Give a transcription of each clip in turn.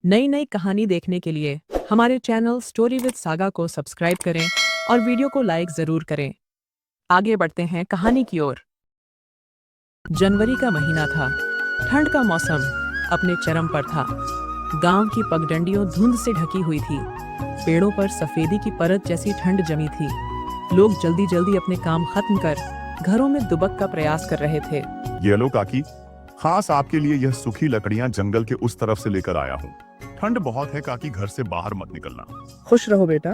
नई नई कहानी देखने के लिए हमारे चैनल स्टोरी विद सागा को सब्सक्राइब करें और वीडियो को लाइक जरूर करें। आगे बढ़ते हैं कहानी की ओर। जनवरी का महीना था। ठंड का मौसम अपने चरम पर था। गांव की पगडंडियों धुंध से ढकी हुई थी। पेड़ों पर सफेदी की परत जैसी ठंड जमी थी। लोग जल्दी जल्दी अपने काम खत्म कर घरों में दुबक का प्रयास कर रहे थे। ये लो काकी, खास आपके लिए यह सूखी लकड़ियां जंगल के उस तरफ से लेकर आया हूँ। ठंड बहुत है काकी, घर से बाहर मत निकलना। खुश रहो बेटा,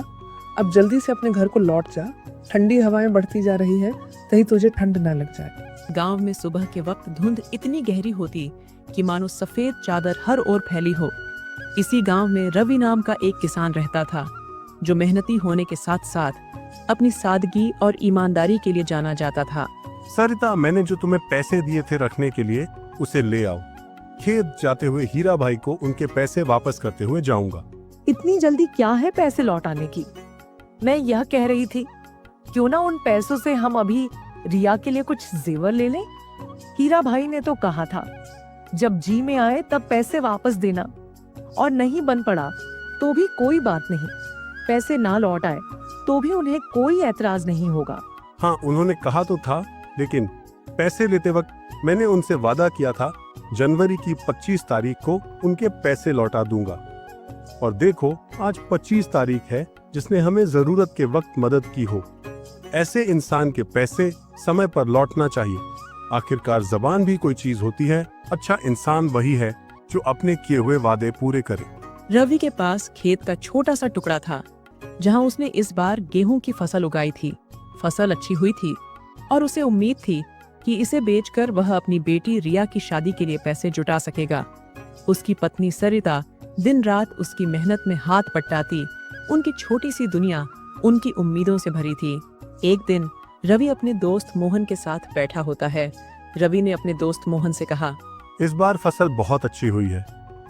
अब जल्दी से अपने घर को लौट जा। ठंडी हवाएं बढ़ती जा रही है, कहीं तुझे ठंड ना लग जाए। गांव में सुबह के वक्त धुंध इतनी गहरी होती कि मानो सफेद चादर हर ओर फैली हो। इसी गांव में रवि नाम का एक किसान रहता था, जो मेहनती होने के साथ साथ अपनी सादगी और ईमानदारी के लिए जाना जाता था। सरिता, मैंने जो तुम्हें पैसे दिए थे रखने के लिए, उसे ले आओ। खेत जाते हुए हीरा भाई को उनके पैसे वापस करते हुए जाऊंगा। इतनी जल्दी क्या है पैसे लौटाने की? मैं यह कह रही थी, क्यों ना उन पैसों से हम अभी रिया के लिए कुछ जेवर ले लें। हीरा भाई ने तो कहा था, जब जी में आए तब पैसे वापस देना, और नहीं बन पड़ा तो भी कोई बात नहीं। पैसे ना लौट आए तो भी उन्हें कोई ऐतराज नहीं होगा। हाँ, उन्होंने कहा तो था, लेकिन पैसे लेते वक्त मैंने उनसे वादा किया था जनवरी की 25 तारीख को उनके पैसे लौटा दूंगा। और देखो, आज 25 तारीख है, जिसने हमें जरूरत के वक्त मदद की हो। ऐसे इंसान के पैसे समय पर लौटना चाहिए। आखिरकार जबान भी कोई चीज होती है। अच्छा इंसान वही है जो अपने किए हुए वादे पूरे करे। रवि के पास खेत का छोटा सा टुकड़ा था, जहां उसने इस बार गेहूं की फसल उगाई थी। फसल अच्छी हुई थी और उसे उम्मीद थी कि इसे बेचकर वह अपनी बेटी रिया की शादी के लिए पैसे जुटा सकेगा। उसकी पत्नी सरिता दिन रात उसकी मेहनत में हाथ बटाती। उनकी छोटी सी दुनिया उनकी उम्मीदों से भरी थी। एक दिन रवि अपने दोस्त मोहन के साथ बैठा होता है। रवि ने अपने दोस्त मोहन से कहा, इस बार फसल बहुत अच्छी हुई है।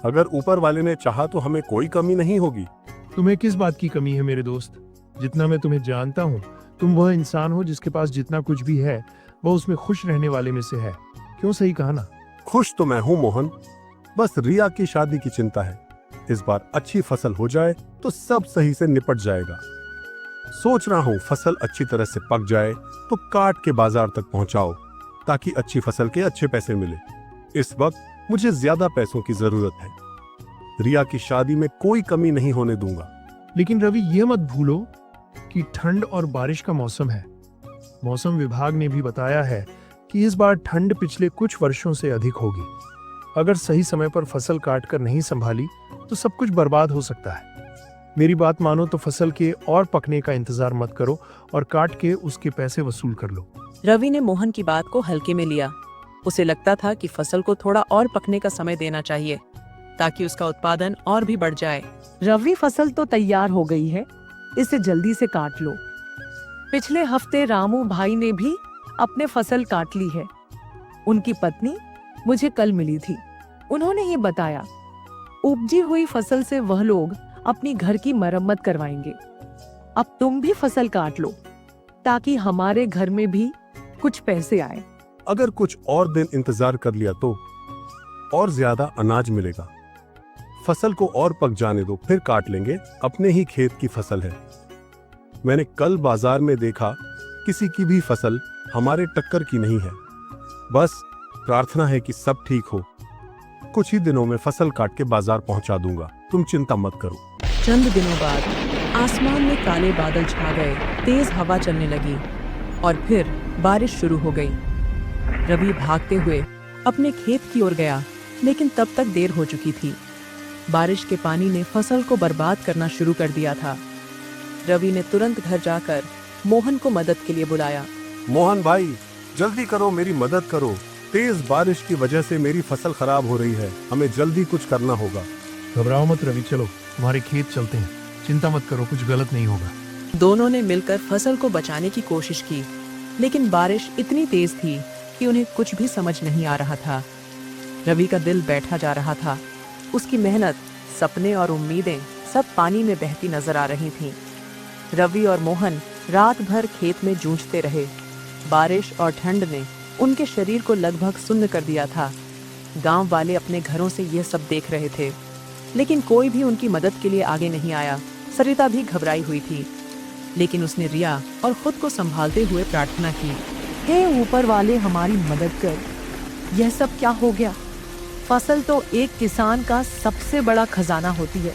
अगर ऊपर वाले ने चाहा तो हमें कोई कमी नहीं होगी। तुम्हें किस बात की कमी है मेरे दोस्त? जितना मैं तुम्हें जानता हूँ, तुम वह इंसान हो जिसके पास जितना कुछ भी है वह उसमें खुश रहने वाले में से है। क्यों, सही कहा ना? खुश तो मैं हूँ मोहन, बस रिया की शादी की चिंता है। इस बार अच्छी फसल हो जाए तो सब सही से निपट जाएगा। सोच रहा हूँ फसल अच्छी तरह से पक जाए तो काट के बाजार तक पहुँचाओ, ताकि अच्छी फसल के अच्छे पैसे मिले। इस वक्त मुझे ज्यादा पैसों की जरूरत है। रिया की शादी में कोई कमी नहीं होने दूंगा। लेकिन रवि, ये मत भूलो कि ठंड और बारिश का मौसम है। मौसम विभाग ने भी बताया है कि इस बार ठंड पिछले कुछ वर्षों से अधिक होगी। अगर सही समय पर फसल काटकर नहीं संभाली तो सब कुछ बर्बाद हो सकता है। मेरी बात मानो तो फसल के और पकने का इंतजार मत करो और काट के उसके पैसे वसूल कर लो। रवि ने मोहन की बात को हल्के में लिया। उसे लगता था कि फसल को थोड़ा और पकने का समय देना चाहिए, ताकि उसका उत्पादन और भी बढ़ जाए। रवि, फसल तो तैयार हो गई है, इसे जल्दी से काट लो। पिछले हफ्ते रामू भाई ने भी अपने फसल काट ली है। उनकी पत्नी मुझे कल मिली थी। उन्होंने ये बताया, उपजी हुई फसल से वह लोग अपनी घर की मरम्मत करवाएंगे। अब तुम भी फसल काट लो, ताकि हमारे घर में भी कुछ पैसे आए। अगर कुछ और दिन इंतजार कर लिया तो और ज्यादा अनाज मिलेगा। फसल को और पक जाने दो, फिर काट लेंगे। अपने ही खेत की फसल है। मैंने कल बाजार में देखा, किसी की भी फसल हमारे टक्कर की नहीं है। बस प्रार्थना है कि सब ठीक हो। कुछ ही दिनों में फसल काट के बाजार पहुंचा दूंगा, तुम चिंता मत करो। चंद दिनों बाद आसमान में काले बादल छा गए, तेज हवा चलने लगी और फिर बारिश शुरू हो गई। रवि भागते हुए अपने खेत की ओर गया, लेकिन तब तक देर हो चुकी थी। बारिश के पानी ने फसल को बर्बाद करना शुरू कर दिया था। रवि ने तुरंत घर जाकर मोहन को मदद के लिए बुलाया। मोहन भाई, जल्दी करो, मेरी मदद करो। तेज बारिश की वजह से मेरी फसल खराब हो रही है। हमें जल्दी कुछ करना होगा। घबराओ मत रवि, चलो तुम्हारे खेत चलते हैं। चिंता मत करो, कुछ गलत नहीं होगा। दोनों ने मिलकर फसल को बचाने की कोशिश की, लेकिन बारिश इतनी तेज थी कि उन्हें कुछ भी समझ नहीं आ रहा था। रवि का दिल बैठा जा रहा था। उसकी मेहनत, सपने और उम्मीदें सब पानी में बहती नजर आ रही थीं। रवि और मोहन रात भर खेत में जूझते रहे। बारिश और ठंड ने उनके शरीर को लगभग सुन्न कर दिया था। गांव वाले अपने घरों से यह सब देख रहे थे। लेकिन कोई भी उनकी मदद के लिए आगे नहीं आया। सरिता भी घबराई हुई थी, लेकिन उसने रिया और खुद को संभालते हुए प्रार्थना की। हे ऊपर वाले, हमारी मदद कर। यह सब क्या हो गया? फसल तो एक किसान का सबसे बड़ा खजाना होती है।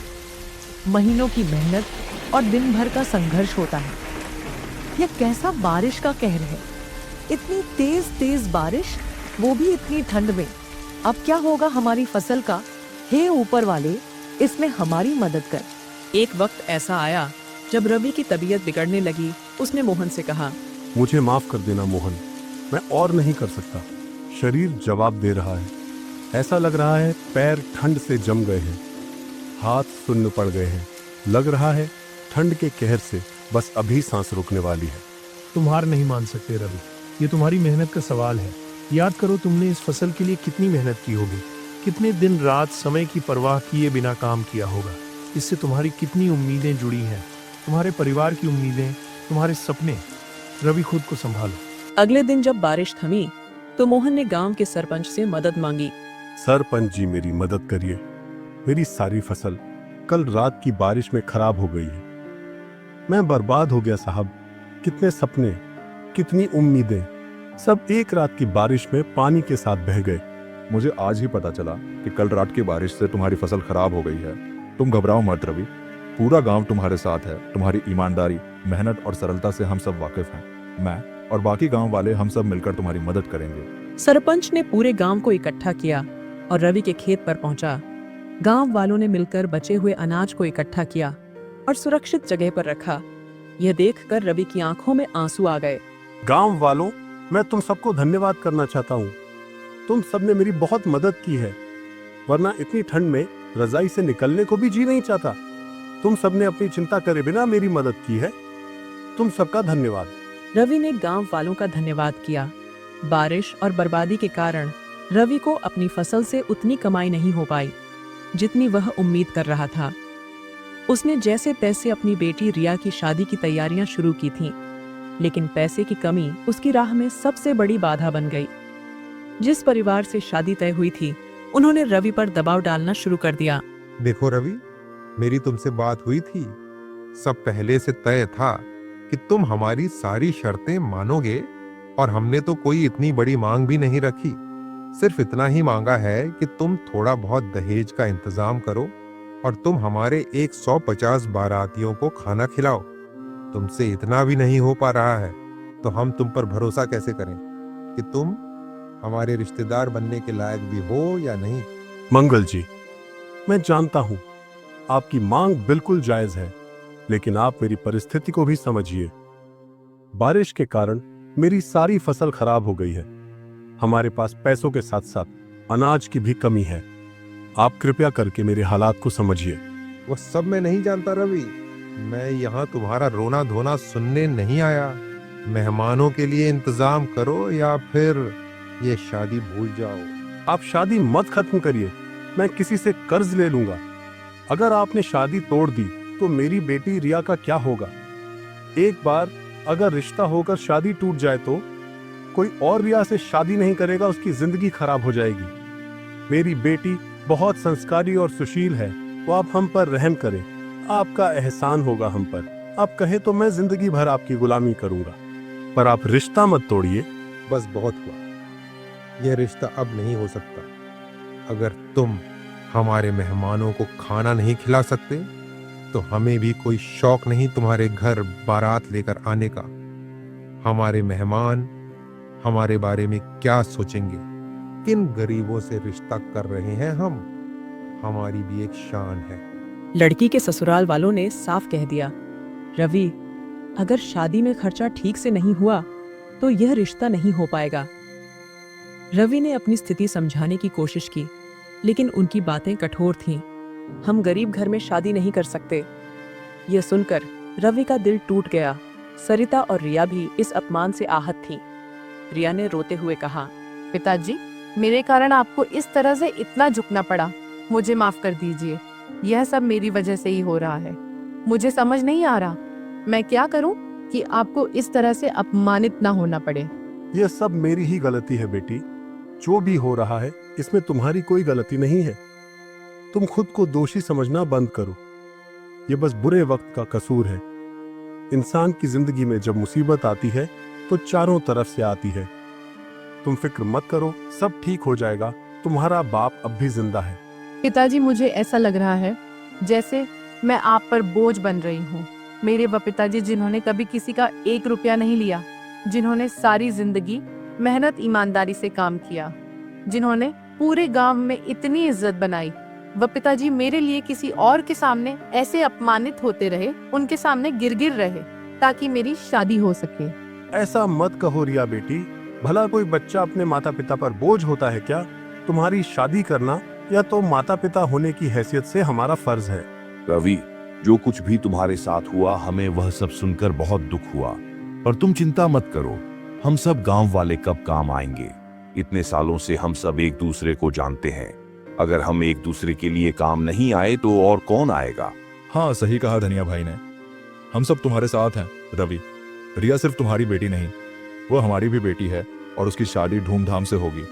महीनों की मेहनत और दिन भर का संघर्ष होता है। यह कैसा बारिश का कहर है? इतनी तेज तेज बारिश, वो भी इतनी ठंड में। अब क्या होगा हमारी फसल का? हे ऊपर वाले, इसमें हमारी मदद कर। एक वक्त ऐसा आया जब रवि की तबीयत बिगड़ने लगी। उसने मोहन से कहा, मुझे माफ कर देना मोहन, मैं और नहीं कर सकता। शरीर जवाब दे रहा है। ऐसा लग रहा है पैर ठंड से जम गए हैं, हाथ सुन्न पड़ गए हैं। लग रहा है ठंड के कहर से बस अभी सांस रुकने वाली है। तुम हार नहीं मान सकते रवि, ये तुम्हारी मेहनत का सवाल है। याद करो तुमने इस फसल के लिए कितनी मेहनत की होगी, कितने दिन रात समय की परवाह किए बिना काम किया होगा। इससे तुम्हारी कितनी उम्मीदें जुड़ी हैं, तुम्हारे परिवार की उम्मीदें, तुम्हारे सपने। रवि, खुद को संभालो। अगले दिन जब बारिश थमी तो मोहन ने गांव के सरपंच से मदद मांगी। सरपंच जी, मेरी मदद करिए। मेरी सारी फसल कल रात की बारिश में खराब हो गई है। मैं बर्बाद हो गया साहब। कितने सपने, कितनी उम्मीदें, सब एक रात की बारिश में पानी के साथ बह गए। मुझे आज ही पता चला कि कल रात की बारिश से तुम्हारी फसल खराब हो गई है। तुम घबराओ मत रवि, पूरा गांव तुम्हारे साथ है। तुम्हारी ईमानदारी, मेहनत और सरलता से हम सब वाकिफ हैं। मैं और बाकी गांव वाले हम सब मिलकर तुम्हारी मदद करेंगे। सरपंच ने पूरे गांव को इकट्ठा किया और रवि के खेत पर पहुंचा। गांव वालों ने मिलकर बचे हुए अनाज को इकट्ठा किया और सुरक्षित जगह पर रखा। यह देखकर रवि की आंखों में आंसू आ गए। गांव वालों, मैं तुम सबको धन्यवाद करना चाहता हूँ। तुम सबने मेरी बहुत मदद की है, वरना इतनी ठंड में रजाई से निकलने को भी जी नहीं चाहता। तुम सबने अपनी चिंता करे बिना मेरी मदद की है। तुम सबका धन्यवाद। रवि ने गांव वालों का धन्यवाद किया। बारिश और बर्बादी के कारण रवि को अपनी फसल से उतनी कमाई नहीं हो पाई जितनी वह उम्मीद कर रहा था। उसने जैसे तैसे अपनी बेटी रिया की शादी की तैयारियां शुरू की थीं, लेकिन पैसे की कमी उसकी राह में सबसे बड़ी बाधा बन गई। जिस परिवार से शादी तय हुई थी, उन्होंने रवि पर दबाव डालना शुरू कर दिया। देखो रवि, मेरी तुमसे बात हुई थी। सब पहले से तय था कि तुम हमारी सारी शर्तें मानोगे, और हमने तो कोई इतनी बड़ी मांग भी नहीं रखी। सिर्फ इतना ही मांगा है कि तुम थोड़ा बहुत दहेज का इंतजाम करो और तुम हमारे 150 बारातियों को खाना खिलाओ। तुमसे इतना भी नहीं हो पा रहा है तो हम तुम पर भरोसा कैसे करें कि तुम हमारे रिश्तेदार बनने के लायक भी हो या नहीं। मंगल जी, मैं जानता हूं आपकी मांग बिल्कुल जायज है, लेकिन आप मेरी परिस्थिति को भी समझिए। बारिश के कारण मेरी सारी फसल खराब हो गई है। हमारे पास पैसों के साथ साथ अनाज की भी कमी है। आप कृपया करके मेरे हालात को समझिए। वो सब मैं नहीं जानता रवि। मैं यहाँ तुम्हारा रोना धोना सुनने नहीं आया। मेहमानों के लिए इंतजाम करो या फिर ये शादी भूल जाओ। आप शादी मत खत्म करिए, मैं किसी से कर्ज ले लूंगा। अगर आपने शादी तोड़ दी तो मेरी बेटी रिया का क्या होगा? एक बार अगर रिश्ता होकर शादी टूट जाए तो कोई और रिया से शादी नहीं करेगा, उसकी जिंदगी खराब हो जाएगी। मेरी बेटी बहुत संस्कारी और सुशील है, तो आप हम पर रहम करें। आपका एहसान होगा हम पर। आप कहे तो मैं जिंदगी भर आपकी गुलामी करूंगा, पर आप रिश्ता मत तोड़िए। बस बहुत हुआ। यह रिश्ता अब नहीं हो सकता। अगर तुम हमारे मेहमानों को खाना नहीं खिला सकते तो हमें भी कोई शौक नहीं तुम्हारे घर बारात लेकर आने का। हमारे मेहमान हमारे बारे में क्या सोचेंगे? किन गरीबों से रिश्ता कर रहे हैं हम? हमारी भी एक शान है। लड़की के ससुराल वालों ने साफ कह दिया, रवि, अगर शादी में खर्चा ठीक से नहीं हुआ तो यह रिश्ता नहीं हो पाएगा। रवि ने अपनी स्थिति समझाने की कोशिश की, लेकिन उनकी बातें कठोर थीं। हम गरीब घर में शादी नहीं कर सकते। यह सुनकर रवि का दिल टूट गया। सरिता और रिया भी इस अपमान से आहत थीं। रिया ने रोते हुए कहा, पिताजी, मेरे कारण आपको इस तरह से इतना झुकना पड़ा। मुझे माफ कर दीजिए। यह सब मेरी वजह से ही हो रहा है। मुझे समझ नहीं आ रहा मैं क्या करूं कि आपको इस तरह से अपमानित ना होना पड़े। यह सब मेरी ही गलती है बेटी। जो भी हो रहा है इसमें तुम्हारी कोई गलती नहीं है। तुम खुद को दोषी समझना बंद करो। ये बस बुरे वक्त का कसूर है। इंसान की जिंदगी में जब मुसीबत आती है तो चारों तरफ से आती है। तुम फिक्र मत करो, सब ठीक हो जाएगा। तुम्हारा बाप अब भी जिंदा है। पिताजी, मुझे ऐसा लग रहा है जैसे मैं आप पर बोझ बन रही हूँ। मेरे वो पिताजी जिन्होंने कभी किसी का 1 रुपया नहीं लिया, जिन्होंने सारी जिंदगी मेहनत ईमानदारी से काम किया, जिन्होंने पूरे गांव में इतनी इज्जत बनाई, वह पिताजी मेरे लिए किसी और के सामने ऐसे अपमानित होते रहे, उनके सामने गिर रहे ताकि मेरी शादी हो सके। ऐसा मत कहो रिया बेटी। भला कोई बच्चा अपने माता पिता पर बोझ होता है क्या? तुम्हारी शादी करना या तो माता पिता होने की हैसियत से हमारा फर्ज है। रवि, जो कुछ भी तुम्हारे साथ हुआ, हमें वह सब सुनकर बहुत दुख हुआ। पर तुम चिंता मत करो, हम सब गांव वाले कब काम आएंगे। इतने सालों से हम सब एक दूसरे को जानते हैं। अगर हम एक दूसरे के लिए काम नहीं आए तो और कौन आएगा? हाँ, सही कहा धनिया भाई ने। हम सब तुम्हारे साथ हैं रवि। रिया सिर्फ तुम्हारी बेटी नहीं, वो हमारी भी बेटी है और उसकी शादी धूमधाम से होगी।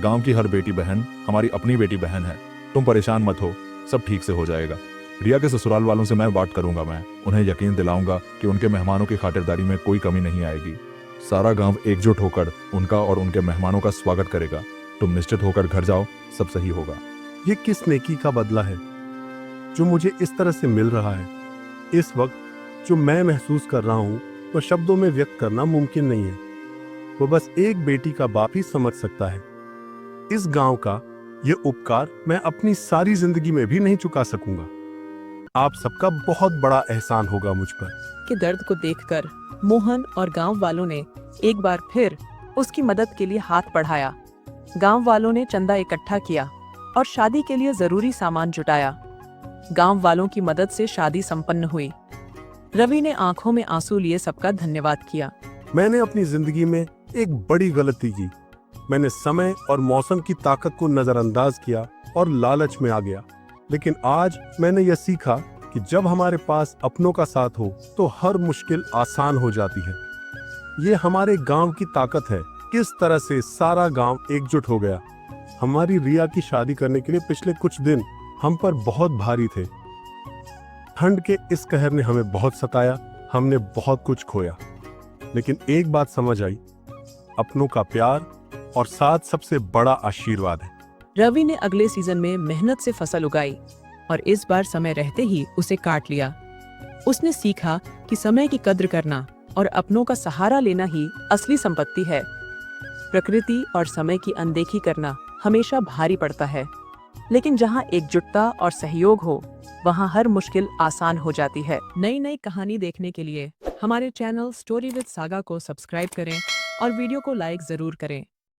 गांव की हर बेटी बहन हमारी अपनी बेटी बहन है। तुम परेशान मत हो, सब ठीक से हो जाएगा। रिया के ससुराल वालों से मैं बात करूंगा। मैं उन्हें यकीन दिलाऊंगा कि उनके मेहमानों की खातिरदारी में कोई कमी नहीं आएगी। सारा गांव एकजुट होकर उनका और उनके मेहमानों का स्वागत करेगा। तुम निश्चित होकर घर जाओ, सब सही होगा। ये किस नेकी का बदला है जो मुझे इस तरह से मिल रहा है? इस वक्त जो मैं महसूस कर रहा हूँ वह शब्दों में व्यक्त करना मुमकिन नहीं है। वो बस एक बेटी का बाप ही समझ सकता है। इस गांव का ये उपकार मैं अपनी सारी जिंदगी में भी नहीं चुका सकूंगा। आप सबका बहुत बड़ा एहसान होगा मुझ पर। के दर्द को देखकर मोहन और गांव वालों ने एक बार फिर उसकी मदद के लिए हाथ बढ़ाया। गांव वालों ने चंदा इकट्ठा किया और शादी के लिए जरूरी सामान जुटाया। गांव वालों की मदद से शादी संपन्न हुई। रवि ने आंखों में आंसू लिए सबका धन्यवाद किया। मैंने अपनी जिंदगी में एक बड़ी गलती की। मैंने समय और मौसम की ताकत को नजरअंदाज किया और लालच में आ गया। लेकिन आज मैंने यह सीखा कि जब हमारे पास अपनों का साथ हो तो हर मुश्किल आसान हो जाती है। ये हमारे गांव की ताकत है। किस तरह से सारा गांव एकजुट हो गया। हमारी रिया की शादी करने के लिए पिछले कुछ दिन हम पर बहुत भारी थे। ठंड के इस कहर ने हमें बहुत सताया। हमने बहुत कुछ खोया, लेकिन एक बात समझ आई, अपनों का प्यार और साथ सबसे बड़ा आशीर्वाद है। रवि ने अगले सीजन में मेहनत से फसल उगाई और इस बार समय रहते ही उसे काट लिया। उसने सीखा कि समय की कद्र करना और अपनों का सहारा लेना ही असली संपत्ति है। प्रकृति और समय की अनदेखी करना हमेशा भारी पड़ता है, लेकिन जहाँ एकजुटता और सहयोग हो वहाँ हर मुश्किल आसान हो जाती है। नई नई कहानी देखने के लिए हमारे चैनल स्टोरी विद सागा को सब्सक्राइब करें और वीडियो को लाइक जरूर करें।